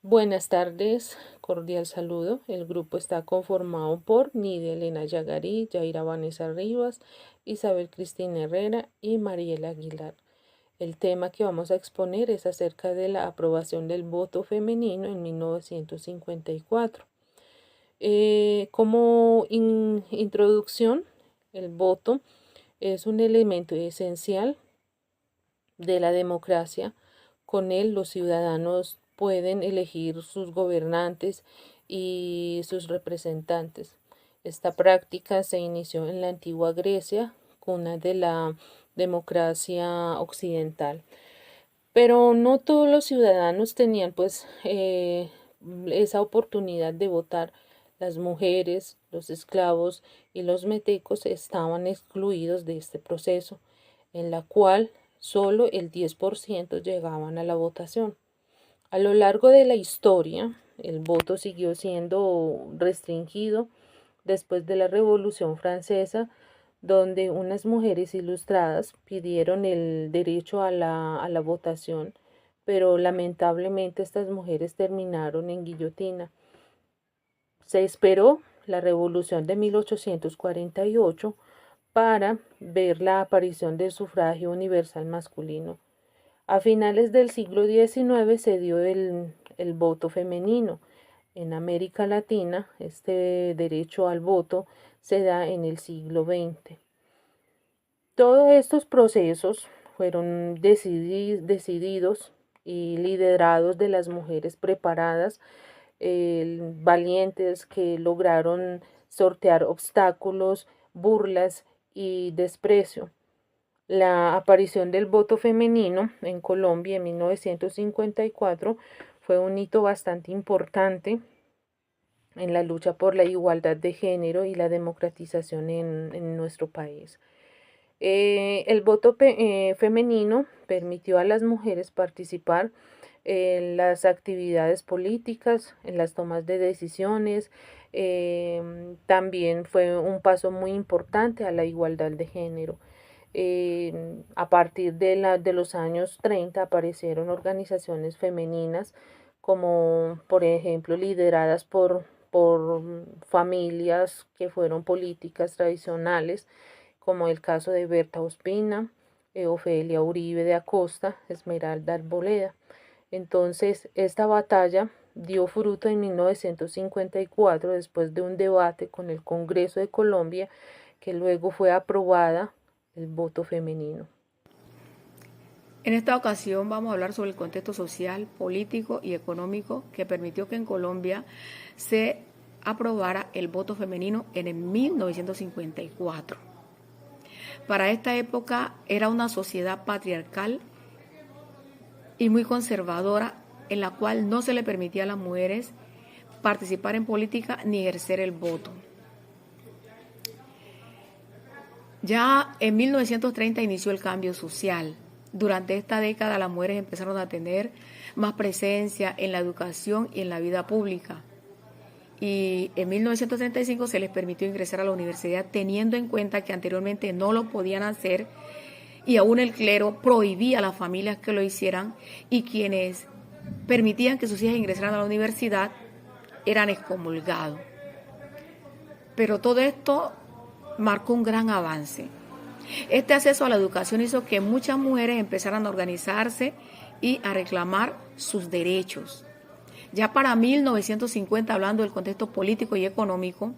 Buenas tardes, cordial saludo. El grupo está conformado por Nidia Elena Yagarí, Yaira Vanessa Rivas, Isabel Cristina Herrera y Mariela Aguilar. El tema que vamos a exponer es acerca de la aprobación del voto femenino en 1954. Como introducción, el voto es un elemento esencial de la democracia. Con él los ciudadanos pueden elegir sus gobernantes y sus representantes. Esta práctica se inició en la antigua Grecia, cuna de la democracia occidental. Pero no todos los ciudadanos tenían esa oportunidad de votar. Las mujeres, los esclavos y los metecos estaban excluidos de este proceso, en la cual solo el 10% llegaban a la votación. A lo largo de la historia, el voto siguió siendo restringido después de la Revolución Francesa, donde unas mujeres ilustradas pidieron el derecho a la votación, pero lamentablemente estas mujeres terminaron en guillotina. Se esperó la Revolución de 1848 para ver la aparición del sufragio universal masculino. A finales del siglo XIX se dio el voto femenino. En América Latina, este derecho al voto se da en el siglo XX. Todos estos procesos fueron decididos y liderados de las mujeres preparadas, valientes, que lograron sortear obstáculos, burlas y desprecio. La aparición del voto femenino en Colombia en 1954 fue un hito bastante importante en la lucha por la igualdad de género y la democratización en nuestro país. El voto femenino permitió a las mujeres participar en las actividades políticas, en las tomas de decisiones. También fue un paso muy importante a la igualdad de género. A partir de los años 30 aparecieron organizaciones femeninas como por ejemplo lideradas por familias que fueron políticas tradicionales, como el caso de Berta Ospina, Ofelia Uribe de Acosta, Esmeralda Arboleda. Entonces, esta batalla dio fruto en 1954 después de un debate con el Congreso de Colombia, que luego fue aprobada el voto femenino. En esta ocasión vamos a hablar sobre el contexto social, político y económico que permitió que en Colombia se aprobara el voto femenino en el 1954. Para esta época era una sociedad patriarcal y muy conservadora, en la cual no se le permitía a las mujeres participar en política ni ejercer el voto. Ya en 1930 inició el cambio social. Durante esta década las mujeres empezaron a tener más presencia en la educación y en la vida pública. Y en 1935 se les permitió ingresar a la universidad, teniendo en cuenta que anteriormente no lo podían hacer y aún el clero prohibía a las familias que lo hicieran, y quienes permitían que sus hijas ingresaran a la universidad eran excomulgados. Pero todo esto marcó un gran avance. Este acceso a la educación hizo que muchas mujeres empezaran a organizarse y a reclamar sus derechos. Ya para 1950, hablando del contexto político y económico,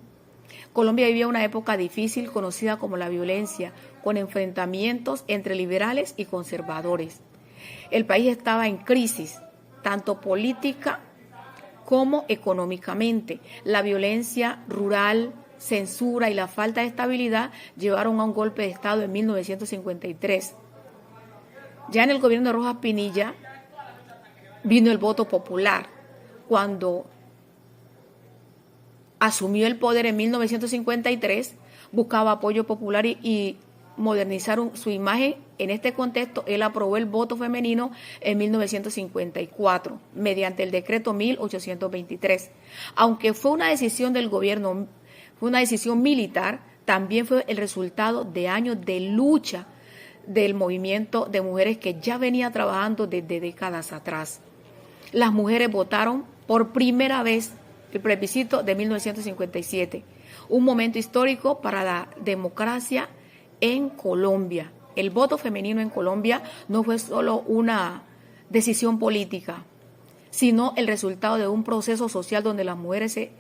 Colombia vivía una época difícil conocida como la violencia, con enfrentamientos entre liberales y conservadores. El país estaba en crisis, tanto política como económicamente. La violencia rural, censura y la falta de estabilidad llevaron a un golpe de Estado en 1953. Ya en el gobierno de Rojas Pinilla vino el voto popular. Cuando asumió el poder en 1953, buscaba apoyo popular y modernizar su imagen. En este contexto, él aprobó el voto femenino en 1954, mediante el decreto 1823. Aunque fue una decisión del gobierno, fue una decisión militar, también fue el resultado de años de lucha del movimiento de mujeres que ya venía trabajando desde décadas atrás. Las mujeres votaron por primera vez el plebiscito de 1957, un momento histórico para la democracia en Colombia. El voto femenino en Colombia no fue solo una decisión política, sino el resultado de un proceso social donde las mujeres se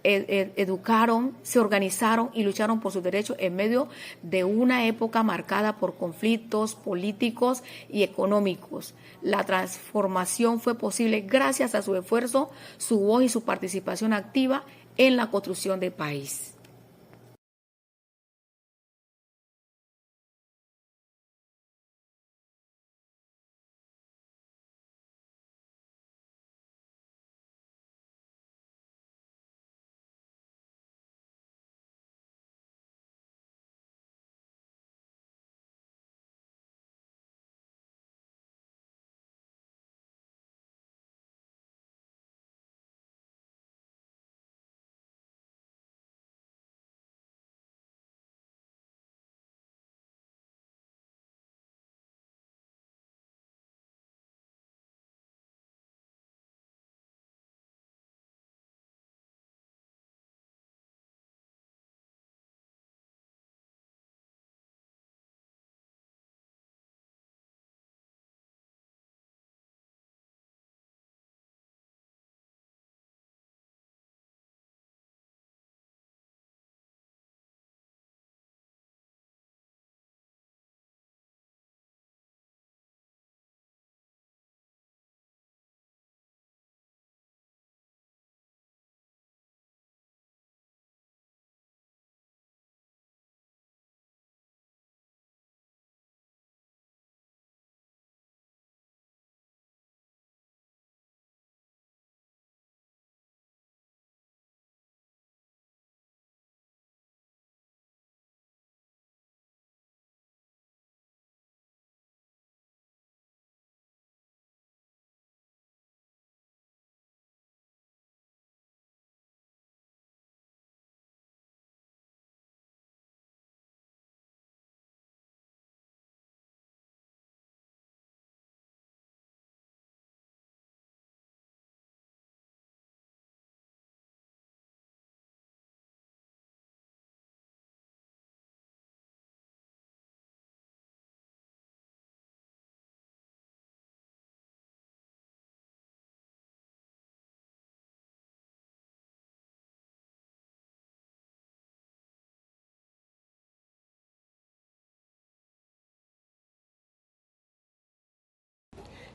educaron, se organizaron y lucharon por sus derechos en medio de una época marcada por conflictos políticos y económicos. La transformación fue posible gracias a su esfuerzo, su voz y su participación activa en la construcción del país.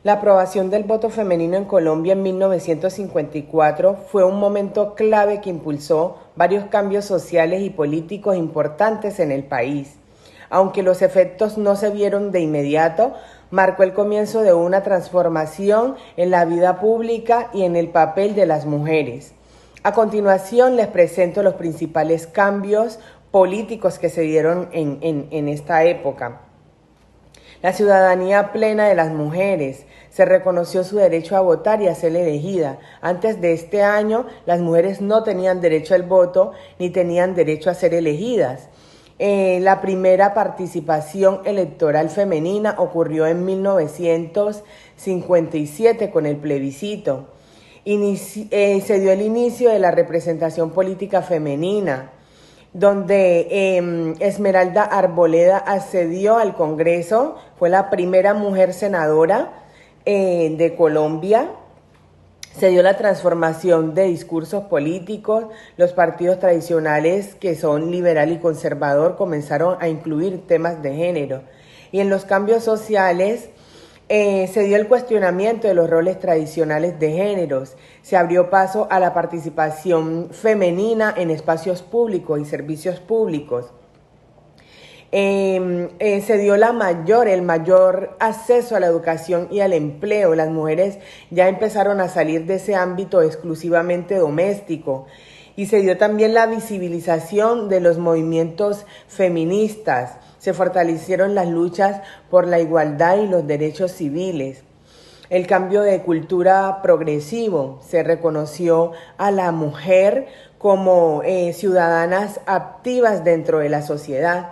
La aprobación del voto femenino en Colombia en 1954 fue un momento clave que impulsó varios cambios sociales y políticos importantes en el país. Aunque los efectos no se vieron de inmediato, marcó el comienzo de una transformación en la vida pública y en el papel de las mujeres. A continuación les presento los principales cambios políticos que se dieron en esta época. La ciudadanía plena de las mujeres. Se reconoció su derecho a votar y a ser elegida. Antes de este año, las mujeres no tenían derecho al voto ni tenían derecho a ser elegidas. La primera participación electoral femenina ocurrió en 1957 con el plebiscito. Se dio el inicio de la representación política femenina, donde Esmeralda Arboleda accedió al Congreso, fue la primera mujer senadora de Colombia. Se dio la transformación de discursos políticos, los partidos tradicionales que son liberal y conservador comenzaron a incluir temas de género. Y en los cambios sociales se dio el cuestionamiento de los roles tradicionales de géneros, se abrió paso a la participación femenina en espacios públicos y servicios públicos. Se dio el mayor acceso a la educación y al empleo. Las mujeres ya empezaron a salir de ese ámbito exclusivamente doméstico. Y se dio también la visibilización de los movimientos feministas. Se fortalecieron las luchas por la igualdad y los derechos civiles. El cambio de cultura progresivo, se reconoció a la mujer como ciudadanas activas dentro de la sociedad.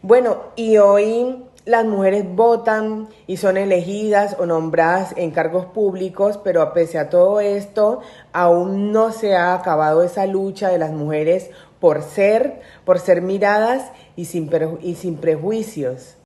Bueno, y hoy las mujeres votan y son elegidas o nombradas en cargos públicos, pero pese a todo esto, aún no se ha acabado esa lucha de las mujeres por ser miradas y sin prejuicios.